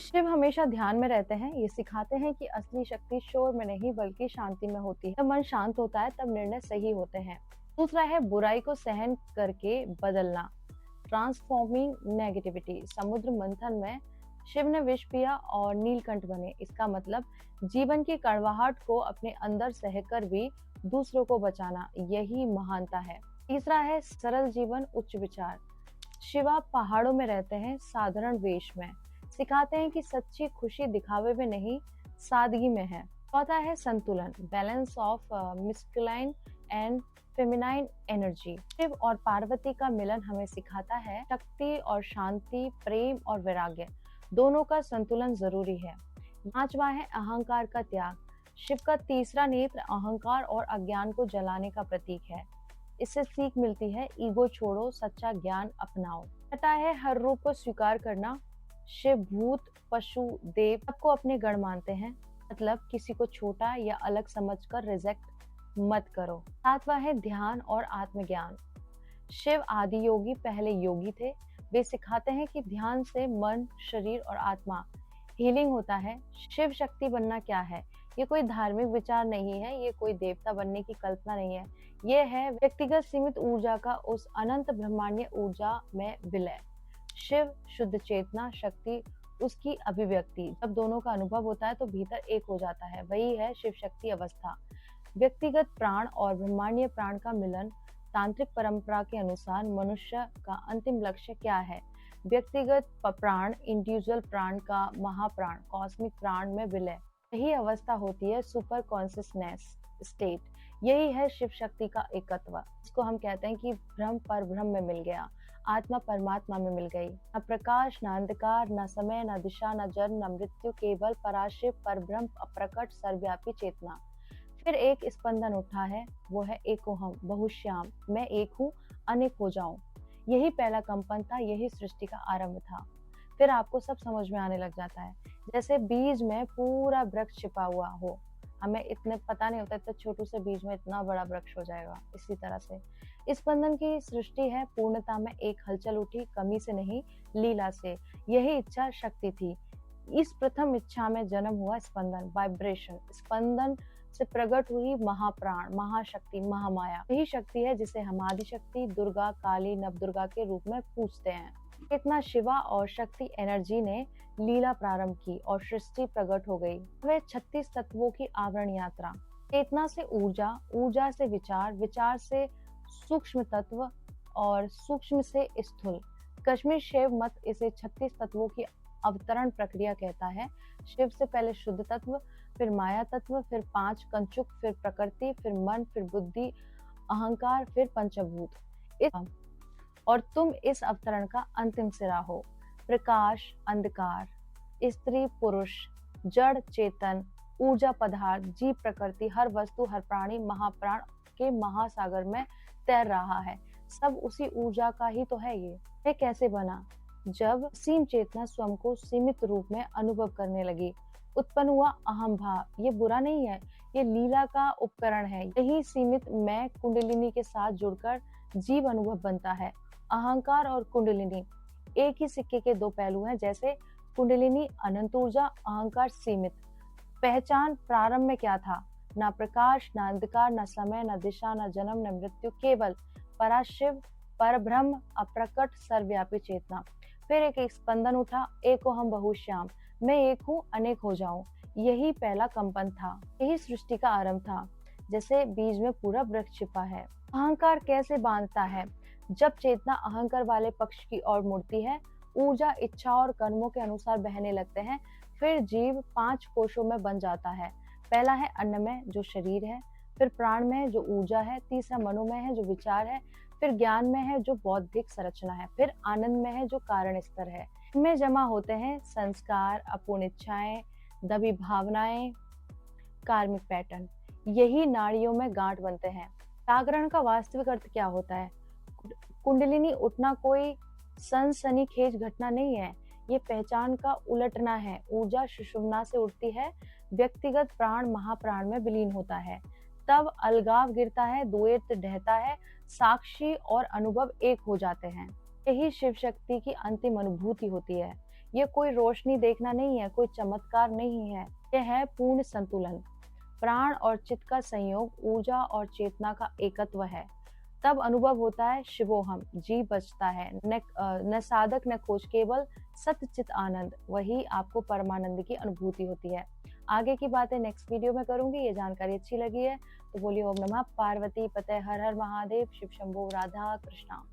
शिव हमेशा ध्यान में रहते हैं। ये सिखाते हैं कि असली शक्ति शोर में नहीं बल्कि शांति में होती है। जब मन शांत होता है तब निर्णय सही होते हैं। दूसरा है बुराई को सहन करके बदलना, ट्रांसफॉर्मिंग नेगेटिविटी। समुद्र मंथन में शिव ने विष पिया और नीलकंठ बने। इसका मतलब जीवन की कड़वाहट को अपने अंदर सहकर भी दूसरों को बचाना, यही महानता है। तीसरा है सरल जीवन उच्च विचार। शिवा पहाड़ों में रहते हैं साधारण वेश में, सिखाते हैं कि सच्ची खुशी दिखावे में नहीं सादगी में है। चौथा है संतुलन, balance of masculine and feminine energy. Shiva और पार्वती का मिलन हमें सिखाता है शक्ति और शांति, प्रेम और वैराग्य दोनों का संतुलन जरूरी है। पांचवा है अहंकार का त्याग। शिव का तीसरा नेत्र अहंकार और अज्ञान को जलाने का प्रतीक है। इससे सीख मिलती है ईगो छोड़ो, सच्चा ज्ञान अपनाओ। छठा है हर रूप को स्वीकार करना। शिव भूत, पशु, देव सबको अपने गण मानते हैं, मतलब किसी को छोटा या अलग समझकर रिजेक्ट मत करो। सातवां है ध्यान और आत्मज्ञान। शिव आदि योगी पहले योगी थे। वे सिखाते हैं कि ध्यान से मन, शरीर और आत्मा हीलिंग होता है। शिव शक्ति बनना क्या है? ये कोई धार्मिक विचार नहीं है, ये कोई देवता बनने की कल्पना नहीं है। ये है व्यक्तिगत सीमित ऊर्जा का उस अनंत ब्रह्मांडीय ऊर्जा में विलय। शिव शुद्ध चेतना शक्ति, उसकी अभिव्यक्ति। जब दोनों का अनुभव होता है तो भीतर एक हो जाता है, वही है शिव शक्ति अवस्था। व्यक्तिगत प्राण और ब्रह्मांडीय प्राण का मिलन। तांत्रिक परंपरा के अनुसार मनुष्य का अंतिम लक्ष्य क्या है? व्यक्तिगत प्राण, इंडिविजुअल प्राण का महाप्राण, कॉस्मिक प्राण में विलय। यही अवस्था होती है सुपर कॉन्शियसनेस स्टेट। यही है शिव शक्ति का एकत्व। इसको हम कहते हैं कि ब्रह्म पर ब्रह्म में मिल गया, आत्मा परमात्मा में मिल गई। न प्रकाश, न अंधकार, न समय, न दिशा, न जन्म, न मृत्यु, केवल पराशिव पर ब्रह्म अप्रकट सर्वव्यापी चेतना। फिर एक स्पंदन उठा है, वो है एकोहम बहुश्याम, मैं एक हूँ अनेक हो जाऊं। यही पहला कंपन था, यही सृष्टि का आरंभ था। फिर आपको सब समझ में आने लग जाता है, जैसे बीज में पूरा वृक्ष छिपा हुआ हो। हमें इतने पता नहीं होता, इतने छोटू से बीज में इतना बड़ा वृक्ष हो जाएगा। इसी तरह से स्पंदन की सृष्टि है, पूर्णता में एक हलचल उठी, कमी से नहीं लीला से। यही इच्छा शक्ति थी। इस प्रथम इच्छा में जन्म हुआ स्पंदन, वाइब्रेशन। स्पंदन से प्रकट हुई महाप्राण, महाशक्ति, महामाया। यही शक्ति है जिसे हम आदि शक्ति, दुर्गा, काली, नवदुर्गा के रूप में पूजते हैं। इतना शिवा और शक्ति एनर्जी ने लीला प्रारंभ की और सृष्टि प्रकट हो गई। वह 36 तत्वों की आवरण यात्रा। चेतना से ऊर्जा, ऊर्जा से विचार, विचार से सूक्ष्म तत्व और सूक्ष्म से स्थूल। कश्मीर शिव मत इसे 36 तत्वों की अवतरण प्रक्रिया कहता है। शिव से पहले शुद्ध तत्व, फिर माया तत्व, फिर 5 कंचुक, फिर प्रकृति, फिर मन, फिर बुद्धि, अहंकार, फिर पंचभूत। और तुम इस अवतरण का अंतिम सिरा हो। प्रकाश, अंधकार, स्त्री, पुरुष, जड़, चेतन, ऊर्जा, पदार्थ, जीव, प्रकृति, हर वस्तु, हर प्राणी महाप्राण के महासागर में तैर रहा है। सब उसी ऊर्जा का ही तो है। ये कैसे बना? जब सीम चेतना स्वयं को सीमित रूप में अनुभव करने लगी, उत्पन्न हुआ अहम भाव। ये बुरा नहीं है, ये लीला का उपकरण है। यही सीमित मैं कुंडलिनी के साथ जुड़कर जीव अनुभव बनता है। अहंकार और कुंडलिनी एक ही सिक्के के दो पहलू हैं। जैसे कुंडलिनी अनंत ऊर्जा, अहंकार सीमित। पहचान प्रारंभ में क्या था? ना प्रकाश, ना अंधकार, ना समय, ना दिशा, ना जन्म, न मृत्यु, केवल पराशिव, परब्रह्म, अप्रकट, सर्वव्यापी चेतना। फिर एक स्पंदन उठा, एको हम बहुश्याम, मैं एक हूँ अनेक हो जाऊं। यही पहला कंपन था, यही सृष्टि का आरंभ था। जैसे बीज में पूरा वृक्ष छिपा है। अहंकार कैसे बांधता है? जब चेतना अहंकार वाले पक्ष की ओर मुड़ती है, ऊर्जा, इच्छा और कर्मों के अनुसार बहने लगते हैं। फिर जीव 5 कोशों में बन जाता है। पहला है अन्नमय, जो शरीर है, फिर प्राण में, जो ऊर्जा है, तीसरा मनोमय है, जो विचार है, फिर ज्ञान में है, जो बौद्धिक संरचना है, फिर आनंद में है, जो कारण स्तर है। इनमें जमा होते हैं संस्कार, अपूर्ण इच्छाएं, दबी भावनाएं, कार्मिक पैटर्न। यही नाड़ियों में गांठ बनते हैं। जागरण का वास्तविक अर्थ क्या होता है? कुंडलिनी उठना कोई सनसनीखेज घटना नहीं है, ये पहचान का उलटना है। ऊर्जा सुषुम्ना से उठती है, व्यक्तिगत प्राण महाप्राण में विलीन होता है, तब अलगाव गिरता है, द्वैत ढहता है, साक्षी और अनुभव एक हो जाते हैं। यही शिव शक्ति की अंतिम अनुभूति होती है। ये कोई रोशनी देखना नहीं है, कोई चमत्कार नहीं है, यह है पूर्ण संतुलन। प्राण और चित्त का संयोग ऊर्जा और चेतना का एकत्व है। तब अनुभव होता है शिवोहम, जी बचता है, न साधक न खोज, केवल सत्य चित आनंद, वही आपको परमानंद की अनुभूति होती है। आगे की बातें नेक्स्ट वीडियो में करूंगी। ये जानकारी अच्छी लगी है तो बोलिए ओम नमः पार्वती पते, हर हर महादेव, शिव शंभो, राधा कृष्णा।